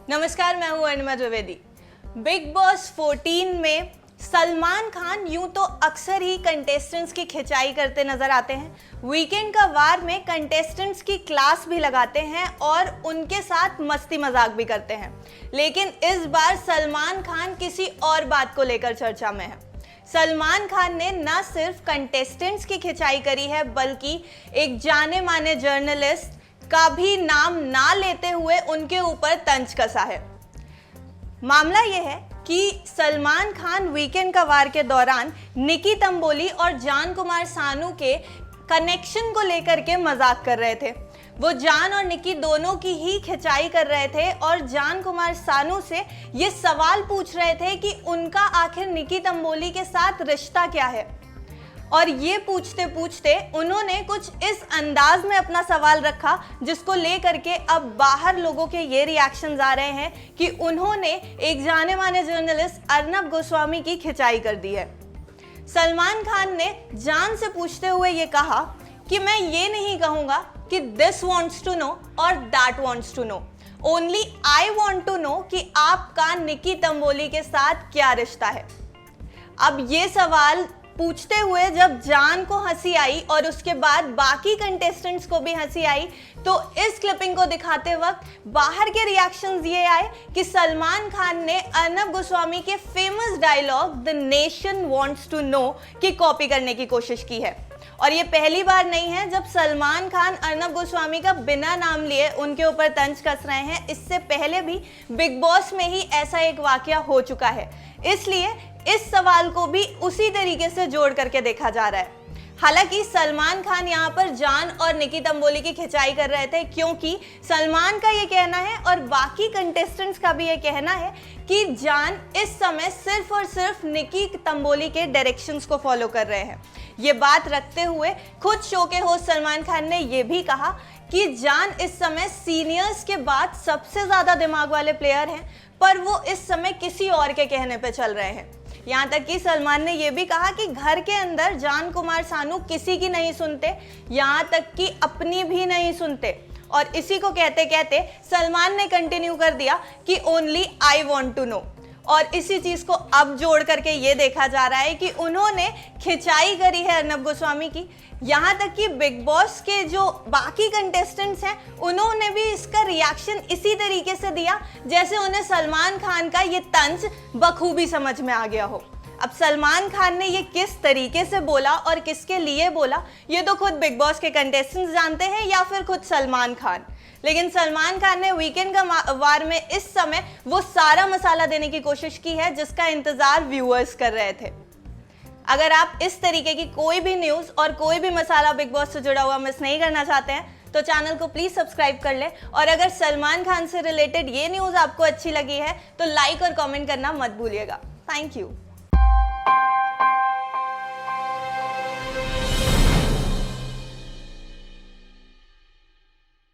नमस्कार, मैं हूँ अनिमा द्विवेदी। बिग बॉस 14 में सलमान खान यूं तो अक्सर ही कंटेस्टेंट्स की खिंचाई करते नजर आते हैं। वीकेंड का वार में कंटेस्टेंट्स की क्लास भी लगाते हैं और उनके साथ मस्ती मजाक भी करते हैं। लेकिन इस बार सलमान खान किसी और बात को लेकर चर्चा में है। सलमान खान ने न सिर्फ कंटेस्टेंट्स की खिंचाई करी है, बल्कि एक जाने माने जर्नलिस्ट का भी नाम ना लेते हुए उनके ऊपर तंज कसा है। मामला यह है कि सलमान खान वीकेंड का वार के दौरान निकी तंबोली और जान कुमार सानू के कनेक्शन को लेकर के मजाक कर रहे थे। वो जान और निकी दोनों की ही खिंचाई कर रहे थे और जान कुमार सानू से ये सवाल पूछ रहे थे कि उनका आखिर निकी तंबोली के साथ रिश्ता क्या है। और ये पूछते पूछते उन्होंने कुछ इस अंदाज में अपना सवाल रखा जिसको लेकर के अब बाहर लोगों के ये रिएक्शंस आ रहे हैं कि उन्होंने एक जाने माने जर्नलिस्ट अर्नब गोस्वामी की खिंचाई कर दी है। सलमान खान ने जान से पूछते हुए ये कहा कि मैं ये नहीं कहूँगा कि दिस वांट्स टू नो और that wants to know, only I want to know कि आपका निकी तंबोली के साथ क्या रिश्ता है। अब ये सवाल पूछते हुए जब जान को हंसी आई और उसके बाद बाकी कंटेस्टेंट्स को भी हंसी आई, तो इस क्लिपिंग को दिखाते वक्त बाहर के रिएक्शंस ये आए कि सलमान खान ने अर्नब गोस्वामी के famous dialogue the nation wants to know की कॉपी करने की कोशिश की है। और ये पहली बार नहीं है जब सलमान खान अर्नब गोस्वामी का बिना नाम लिए उनके ऊपर तंज कस रहे हैं। इससे पहले भी बिग बॉस में ही ऐसा एक वाकया हो चुका है, इसलिए इस सवाल को भी उसी तरीके से जोड़ करके देखा जा रहा है। हालांकि सलमान खान यहाँ पर जान और निकी तंबोली की खिंचाई कर रहे थे, क्योंकि सलमान का ये कहना है और बाकी कंटेस्टेंट्स का भी ये कहना है कि जान इस समय सिर्फ और सिर्फ निकी तंबोली के डायरेक्शंस को फॉलो कर रहे हैं। ये बात रखते हुए खुद शो के होस्ट सलमान खान ने ये भी कहा कि जान इस समय सीनियर्स के बाद सबसे ज़्यादा दिमाग वाले प्लेयर हैं, पर वो इस समय किसी और के कहने पे चल रहे हैं। यहाँ तक कि सलमान ने यह भी कहा कि घर के अंदर जान कुमार सानू किसी की नहीं सुनते, यहाँ तक कि अपनी भी नहीं सुनते। और इसी को कहते कहते सलमान ने कंटिन्यू कर दिया कि only I want to know. और इसी चीज को अब जोड़ करके ये देखा जा रहा है कि उन्होंने खिंचाई करी है अर्नब गोस्वामी की। यहाँ तक कि बिग बॉस के जो बाकी कंटेस्टेंट्स हैं उन्होंने भी इसका रिएक्शन इसी तरीके से दिया जैसे उन्हें सलमान खान का ये तंज बखूबी समझ में आ गया हो। अब सलमान खान ने ये किस तरीके से बोला और किसके लिए बोला, ये तो खुद बिग बॉस के कंटेस्टेंट्स जानते हैं या फिर खुद सलमान खान। लेकिन सलमान खान ने वीकेंड का वार में इस समय वो सारा मसाला देने की कोशिश की है जिसका इंतजार व्यूअर्स कर रहे थे। अगर आप इस तरीके की कोई भी न्यूज़ और कोई भी मसाला बिग बॉस से जुड़ा हुआ मिस नहीं करना चाहते हैं तो चैनल को प्लीज़ सब्सक्राइब कर लें। और अगर सलमान खान से रिलेटेड ये न्यूज़ आपको अच्छी लगी है तो लाइक और कमेंट करना मत भूलिएगा। Thank you.